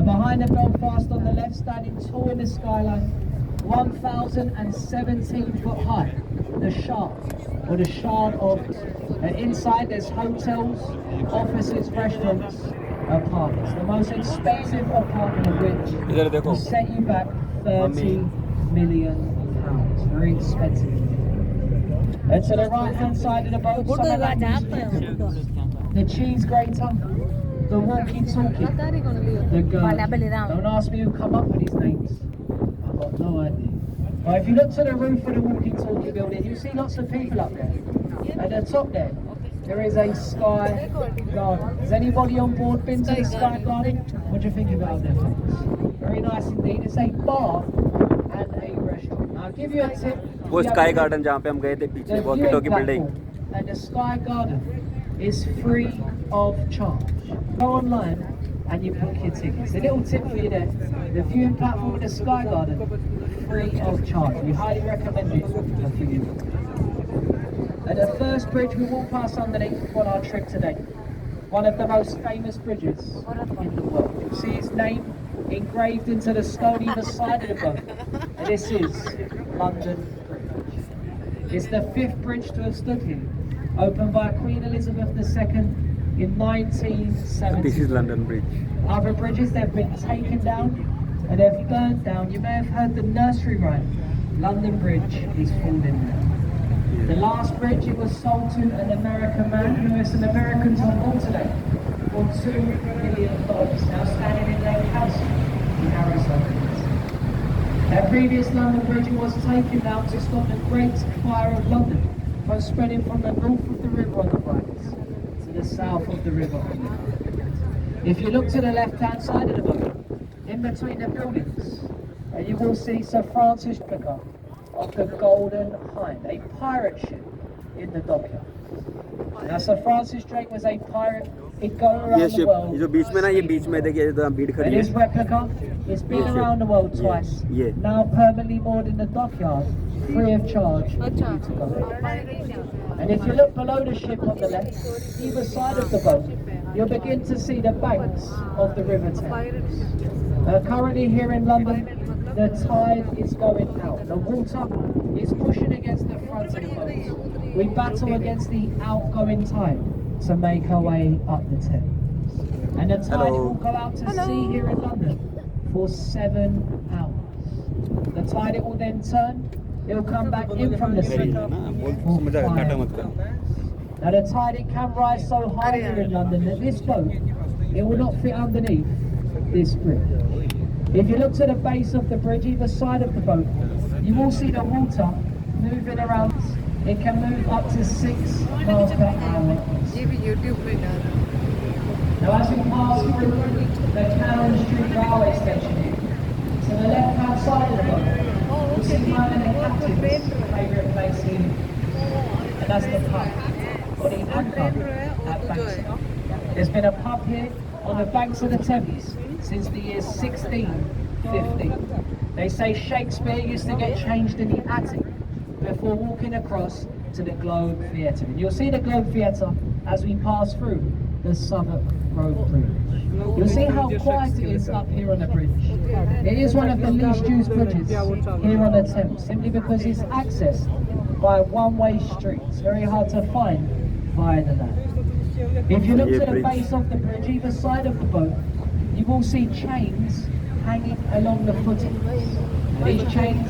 Behind the Belfast on the left, standing tall in the skyline, 1,017 foot high, the Shard, or the Shard of. Inside there's hotels, offices, restaurants, apartments. The most expensive apartment of which will set you back £30 million. Very expensive. And to the right hand side of the boat, the cheese grater, the walkie-talkie, the girl. Don't ask me who come up with these names. I've got no idea. Well, if you look to the roof of the walkie-talkie building, you see lots of people up there. At the top there is a sky garden. Has anybody on board been to the sky garden? What do you think about them? Very nice indeed. It's a bar and a restaurant. Now I'll give you a tip. वो sky garden जहाँ पे हम गए थे पीछे walkie talkie building. And the sky garden is free of charge. Go online and you book your tickets. A little tip for you there. The viewing platform of the sky garden, free of charge. We highly recommend it for you. At the first bridge we walk past underneath on our trip today. One of the most famous bridges in the world. You'll see its name engraved into the stone either side of the boat. And this is London Bridge. It's the 5th bridge to have stood here. Opened by Queen Elizabeth II in 1970. This is London Bridge. Other bridges, they've been taken down and they've burned down. You may have heard the nursery rhyme. London Bridge is falling down. The last bridge, it was sold to an American man who has some Americans on board today for $2 million. Now standing in Lake House in Arizona. That previous London Bridge was taken down to stop the Great Fire of London from spreading from the north of the river on the right to the south of the river on the left. If you look to the left-hand side of the boat, in between the buildings, you will see Sir Francis Drake of the Golden Hind, a pirate ship in the dockyard. Now Sir Francis Drake was a pirate. He'd go around the world. जो बीच में ना ये बीच में देखिए जो भीड़ खड़ी है. This replica has been around the world twice. Now permanently moored in the dockyard, free of charge for you to go. And if you look below the ship on the left, either side of the boat, you'll begin to see the banks of the River Thames. Currently here in London, the tide is going out. The water is pushing against the front of the boat. We battle against the outgoing tide to make our way up the Thames. And the tide will go out to sea here in London for 7 hours. The tide it will then turn, it will come back in from the sea for 5 hours. Now the tide it can rise so high here in London that this boat, it will not fit underneath this bridge. If you look to the base of the bridge, either side of the boat, you will see the water moving around. It can move up to 6 miles per hour. Now as we pass through the Cannon Street railway station here, to the left-hand side of the boat, you'll see one of the captain's favourite place here, and that's the pub, or the Anchor at Bankside. There's been a pub here on the banks of the Thames since the year 1650. They say Shakespeare used to get changed in the attic before walking across to the Globe Theatre. And you'll see the Globe Theatre as we pass through the Southwark Road Bridge. You'll see how quiet it is up here on the bridge. It is one of the least used bridges here on the Thames, simply because it's accessed by a one-way street. It's very hard to find via the land. If you look to the base of the bridge, either side of the boat, you will see chains hanging along the footings. These chains,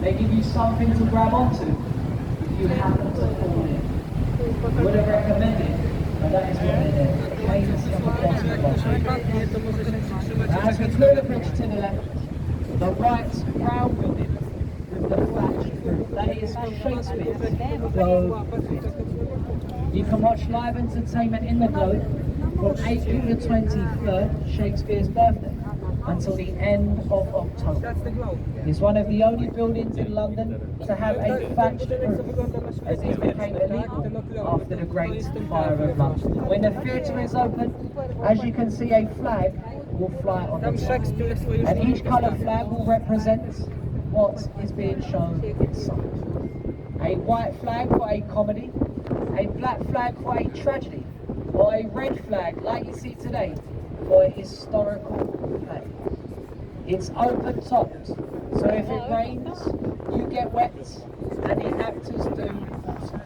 they give you something to grab onto if you happen to fall in. I wouldn't recommend it, but that is what they're there. Chains from the bottom of the boat. Now as we clear the bridge to the left, the right brown building with the thatched roof, that is Shakespeare's Globe Theatre. You can watch live entertainment in the Globe from April the 23rd, Shakespeare's birthday, until the end of October. It's one of the only buildings in London to have a thatched roof, as it became illegal after the Great Fire of London. When the theatre is open, as you can see, a flag will fly on the top, and each coloured flag will represent what is being shown inside. A white flag for a comedy, a black flag for a tragedy, or a red flag like you see today for a historical play. It's open topped, so if it rains, you get wet and the actors do also.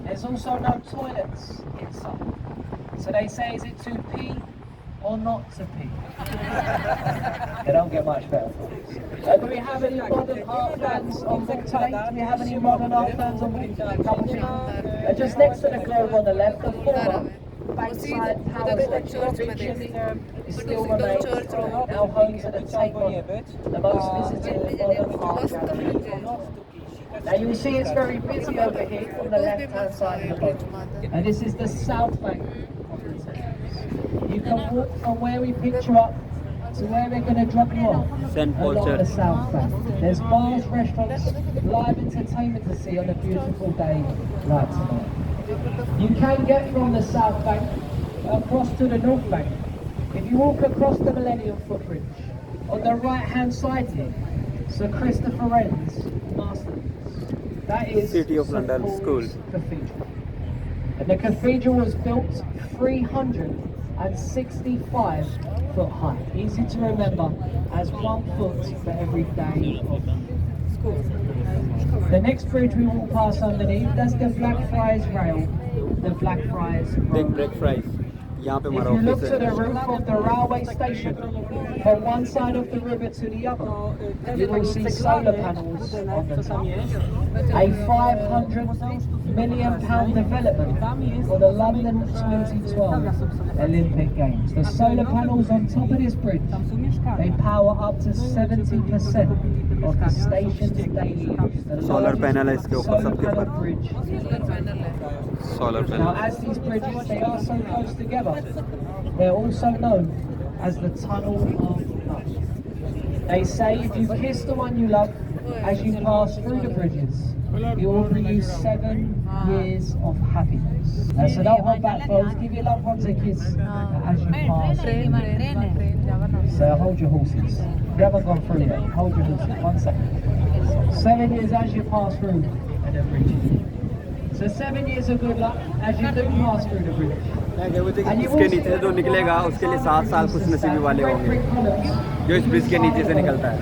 There's also no toilets inside. So they say, is it to pee or not to pee? They don't get much better. Do we have any modern art fans on board today? Do we have any modern art fans on board? A couple people. Just next to the globe on the left, the former backside power station feature still remains now home to the Table, the most visited modern art gallery. Now you'll see it's very busy over here on the left hand side of the boat. And this is the south bank of the Thames. You can walk from where we picked you up to where we're going to drop you off along the south bank. There's bars, restaurants, live entertainment to see on a beautiful day like tonight. You can get from the south bank across to the north bank. If you walk across the Millennium Footbridge, on the right hand side here, Sir Christopher Wren's masterpiece. That is City of London School Cathedral. And the cathedral was built 365 foot high. Easy to remember as 1 foot for every day of school. The next bridge we walk past underneath, that's the Blackfriars Rail. The Blackfriars Road. Big fries. यहाँ पे If हमारा you look office to the है. roof of the railway station, from one side of the river to the other, you will see solar panels on the top. A £500 million development for the London 2012 Olympic Games. The solar panels on top of this bridge, they power up to 70% of the station's daily use. The Solar largest panel है इसके ऊपर solar सबके panel ऊपर. bridge. Solar Now, panel. as these bridges, they are so close together, they're also known as the Tunnel of Love. They say if you kiss the one you love as you pass through the bridges, it will bring you 7 years of happiness. So don't hold back, folks. Give your loved ones a kiss as you pass. So hold your horses. You haven't gone through yet. Hold your horses. 1 second. 7 years as you pass through the bridges. So 7 years of good luck as you do pass through the bridge. इसके नीचे से जो निकलेगा उसके लिए 7 साल खुश नसीबी वाले होंगे जो इस ब्रिज के नीचे से निकलता है.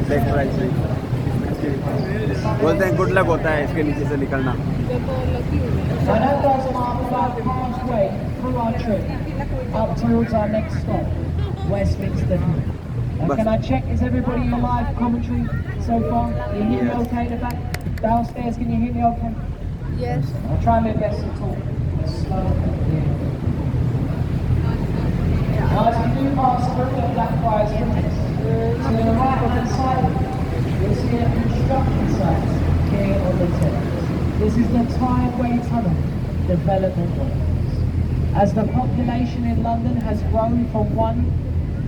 ब्लैक फ्राइज ब्रिज बोलते हैं गुड लक होता है इसके नीचे से निकलना. So that does mark our pathway through our trip up towards our next stop, Westminster. Can I check, is everybody in live commentary so far? You hear me okay in the back? Downstairs, can you hear me okay? Yes. I'll try my best to talk slow and clear. Now as you do pass through the Blackfriars Bridge, to the right hand side, you'll see a construction site here on the Thames. This is the Tideway Tunnel development works. As the population in London has grown from 1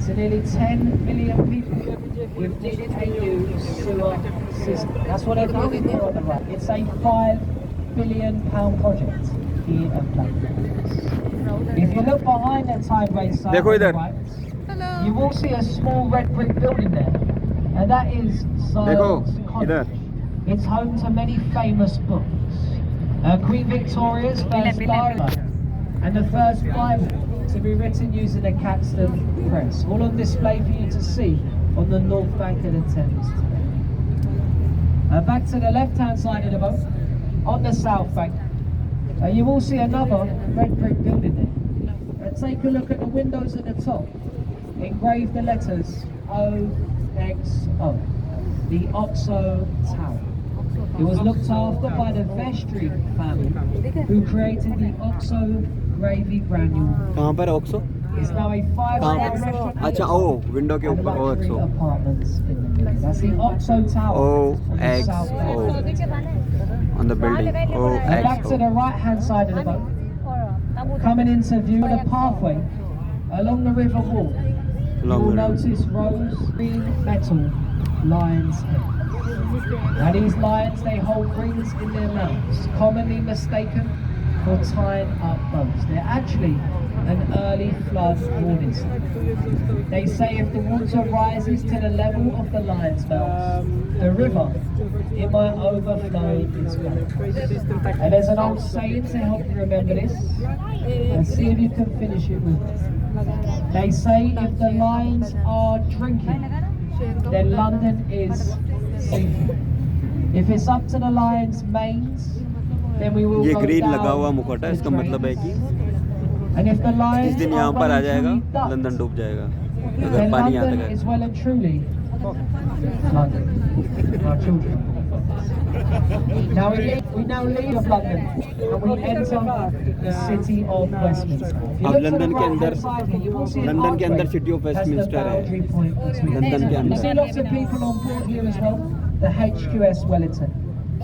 to nearly 10 million people, we've needed a new sewer system. That's what they're doing here on the right. It's a £5 billion project here at Blackfriars. If you look behind the Tideway side देखो on the इधर. right, you will see a small red brick building there, and that is Zions इधर. College. It's home to many famous books. Queen Victoria's first diary and the first Bible to be written using a Caxton press. All on display for you to see on the north bank of the Thames today. Back to the left hand side of the boat, on the south bank, you will see another red brick building there. Take a look at the windows at the top. Engraved the letters OXO, the Oxo Tower. It was looked after by the Vestry family, who created the Oxo gravy granule. कहाँ पर oxo? It's now a 5-star restaurant. अच्छा ओ window के and ऊपर luxury oxo. apartments in the middle. That's the Oxo Tower. on the south bank. OXO on the building. And back to OXO. the right hand side of the boat, coming into view the pathway along the river wall, you will notice rows of green metal lions here. Now these lions, they hold rings in their mouths, commonly mistaken for tying up boats. They're actually an early flood warning sign. They say if the water rises to the level of the lion's mouths, the river, it might overflow its banks. And there's an old saying to help you remember this, and see if you can finish it with me. They say if the lions are drinking, then London is sinking. If it's up to the lions' manes, then we will ये go green down लगा हुआ मुखौटा, the इसका मतलब है कि drains. And if the जिस lions दिन are यहाँ पर आ running जाएगा through duct, लंदन डूब जाएगा अगर then पानी यहाँ London तक is है। well and truly London. Our children. Now we now leave of London and we enter the city of Westminster. If you अब look to the लंदन के right-hand अंदर side here, you will see an London के अंदर archway. City of That's the Westminster है boundary point between London के You see अंदर। lots of people on board here as well. The HQS Wellington,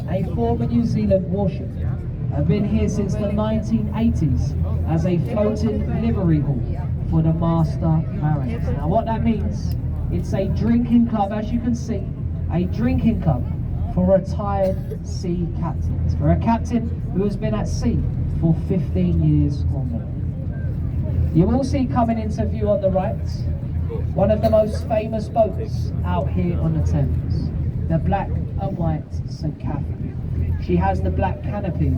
a former New Zealand warship, have been here since the 1980s as a floating livery hall for the master mariners. Now what that means, it's a drinking club, as you can see, a drinking club for retired sea captains, for a captain who has been at sea for 15 years or more. You will see coming into view on the right, one of the most famous boats out here on the Thames, the black and white St. Catherine. She has the black canopy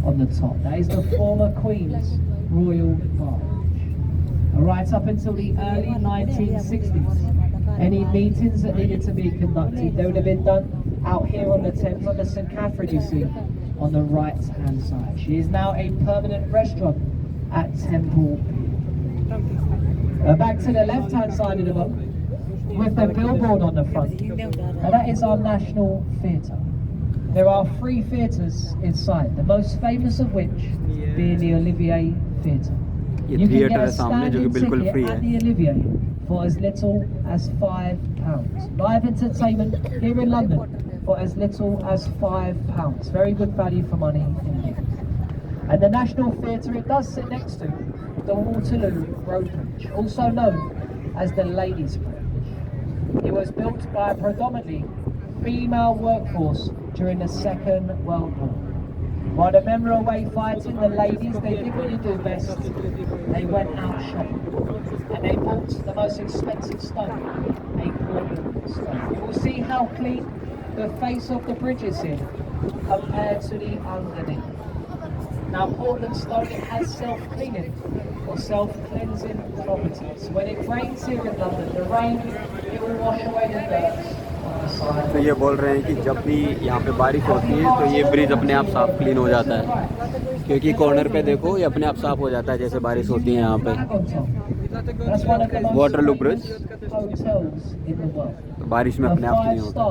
on the top. That is the former Queen's royal barge. Right up until the early 1960s, any meetings that needed to be conducted, they would have been done out here on the Thames, on the St. Catherine you see on the right hand side. She is now a permanent restaurant at Temple. Back to the left hand side of the boat, with the billboard on the front, and that is our National Theatre. There are 3 theatres inside, the most famous of which being the Olivier Theatre. ये You can theatre get है a सामने जो कि standing बिल्कुल ticket free at है। the Olivier for as little as £5. Live entertainment here in London for as little as £5. Very good value for money indeed. And the National Theatre, it does sit next to the Waterloo Road Bridge, also known as the Ladies' Bridge. It was built by a predominantly female workforce during the Second World War. While the men were away fighting, the ladies, they did what you do best. They went out shopping. And they bought the most expensive stone, a Portland stone. You will see how clean the face of the bridge is here compared to the underneath. Now Portland stone, it has self-cleaning or self-cleansing properties. When it rains here in London, the rain, it will wash away the dirt. तो ये बोल रहे हैं कि जब भी यहाँ पे बारिश होती है तो ये ब्रिज अपने आप साफ क्लीन हो जाता है, क्योंकि कॉर्नर पे देखो ये अपने आप साफ हो जाता है जैसे बारिश होती है यहाँ पे। वाटरलू ब्रिज तो बारिश में अपने आप क्लीन होता है।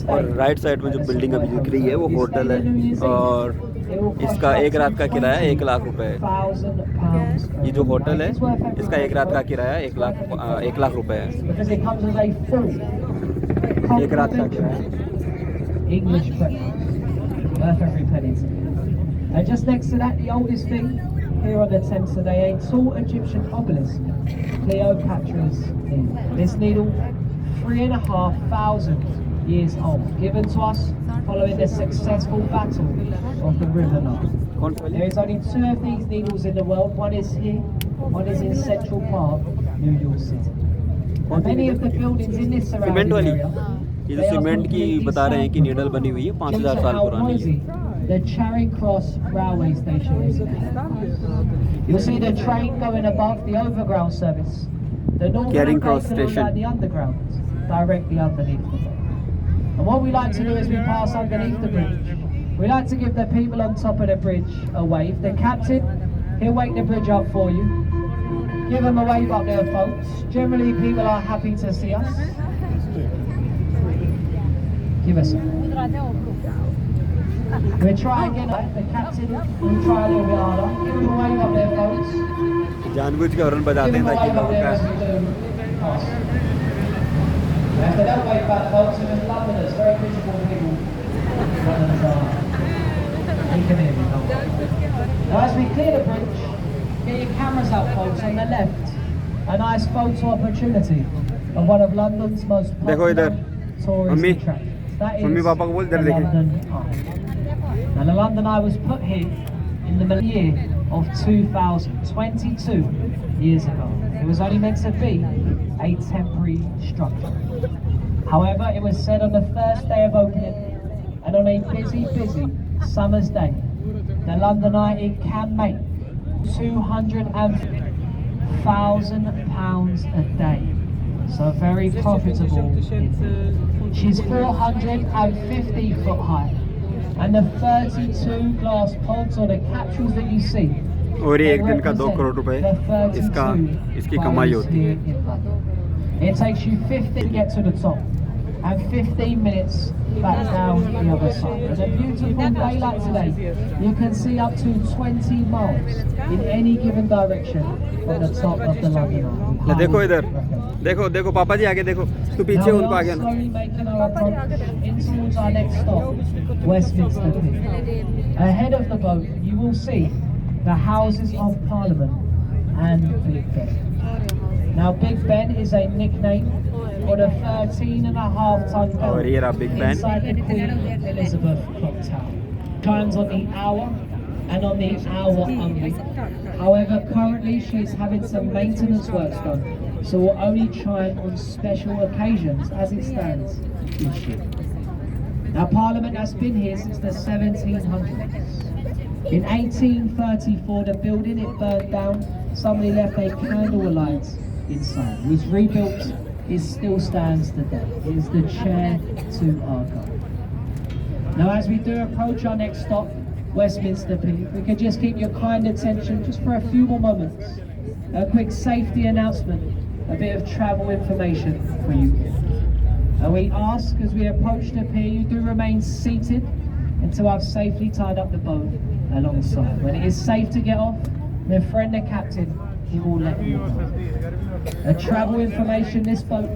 और राइट साइड में जो बिल्डिंग अभी दिख रही है वो होटल है और इसका एक रात का किराया 1 लाख रुपए है। ये जो होटल है इसका एक रात का किराया 1 लाख रुपए है। एक रात का किराया। English breakfast, worth every penny. And just next to that, the oldest thing here on the Thames today, a tall Egyptian obelisk, Cleopatra's Needle. This needle, 3,500 years old, given to us following the successful battle of the River Nile. There is only 2 of these needles in the world. One is here, one is in Central Park, New York City. And many of the buildings in this surrounding area, ये जो cement की बता रहे हैं कि needle बनी हुई है 5000 साल पुरानी है। The Charing Cross railway station is here. You'll see the train going above the overground service. The Charing northbound Cross train station. by the underground, directly underneath the bridge. And what we like to do is we pass underneath the bridge. We like to give the people on top of the bridge a wave. The captain, he'll wake the bridge up for you. Give them a wave up there, folks. Generally, people are happy to see us. Give us a. We'll try again, right? The captain will try a little bit harder. Give them a wave up there, folks. जानबूझ के horn बजाते हैं ताकि लोगों का If they don't wave back, folks, they're just Londoners, very visible people. Londoners are. You can hear me, don't worry. Now, as we clear the bridge, get your cameras out, folks, on the left. A nice photo opportunity of one of London's most देखो popular इधर tourist mummy attractions. That mummy is पापा को बोल the इधर देखें। London Eye. Now, the London Eye was put here in the year of 2000, 22 years ago. It was only meant to be a temporary structure. However, it was said on the first day of opening and on a busy summer's day, the Londonite it can make £200,000 a day. So very profitable. She's 450 foot high, and the 32 glass pods or the capsules that you see. और ये एक दिन का 2 करोड़ रुपए इसकी कमाई होती है. It takes you 50 to get to the top and 15 minutes back down the other side. And a beautiful day like today, you can see up to 20 miles in any given direction from the top of the London Eye. देखो इधर, देखो पापा जी आगे देखो, तू पीछे उनको आगे ना. Slowly making our approach in towards our next stop, Westminster Pier. Ahead of the boat, you will see the Houses of Parliament and Big Ben. Now, Big Ben is a nickname for the 13.5-ton और ये रहा Big Ben. inside the Queen Elizabeth clock tower. Chimes on the hour and on the hour only. However, currently she's having some maintenance works done, so will only chime on special occasions as it stands this year. Now, Parliament has been here since the 1700s. In 1834, the building it burned down. Somebody left a candle alight inside. It was rebuilt. It still stands today. It is the chair to our goal. Now, as we do approach our next stop, Westminster Pier, if we could just keep your kind attention just for a few more moments. A quick safety announcement, a bit of travel information for you. And we ask as we approach the pier, you do remain seated until I've safely tied up the boat alongside. When it is safe to get off, my friend the captain, he will let you know. A travel information, this boat,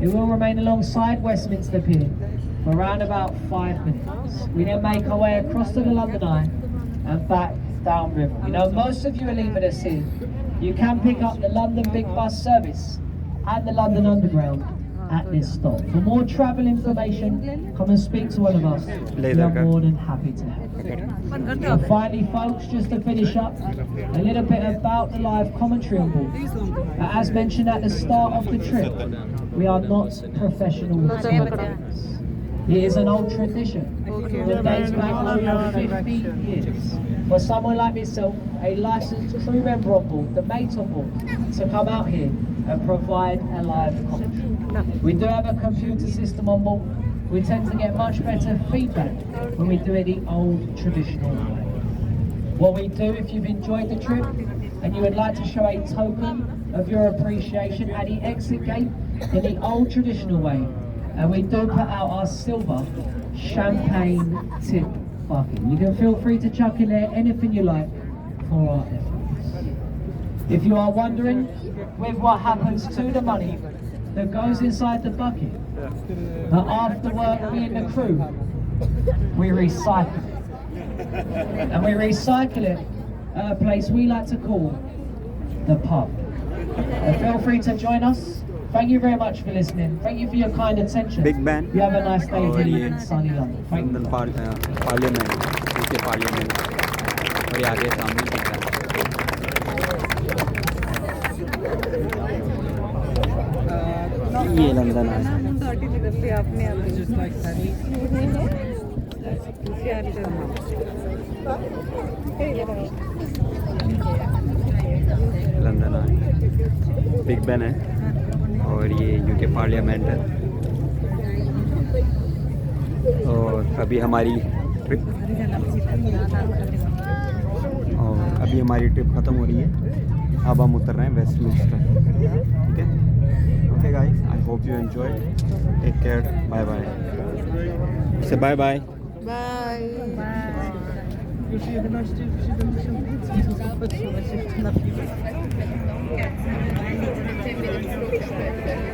it will remain alongside Westminster Pier for around about 5 minutes. We then make our way across to the London Eye and back down river. You know, most of you are leaving us here. You can pick up the London Big Bus service and the London Underground at this stop. For more travel information, come and speak to one of us. We are more than happy to help. And finally, folks, just to finish up, a little bit about the live commentary on board. As mentioned at the start of the trip, we are not professional photographers. It is an old tradition that dates back over 50 years. For someone like myself, a licensed crew member on board, the mate on board, to come out here and provide a live commentary. We do have a computer system on board. We tend to get much better feedback when we do it the old traditional way. What we do, if you've enjoyed the trip and you would like to show a token of your appreciation at the exit gate in the old traditional way, and we do put out our silver champagne tip bucket. You can feel free to chuck in there anything you like for our efforts. If you are wondering with what happens to the money that goes inside the bucket, after work, we in the crew, we recycle it. And we recycle it at a place we like to call the pub. Feel free to join us. Thank you very much for listening. Thank you for your kind attention. Big Ben. You have a nice day here in sunny London. Thank you. Parliament, UK parliament. और ये आगे सामने दिख रहा है. ये London है. London है. बिग बेन है और ये यूके पार्लियामेंट है. और अभी हमारी ट्रिप ख़त्म हो रही है. अब हम उतर रहे हैं वेस्टमिंस्टर. ठीक है. Okay guys, I hope you enjoy. Take care. Bye bye. Say bye bye. Bye. Bye.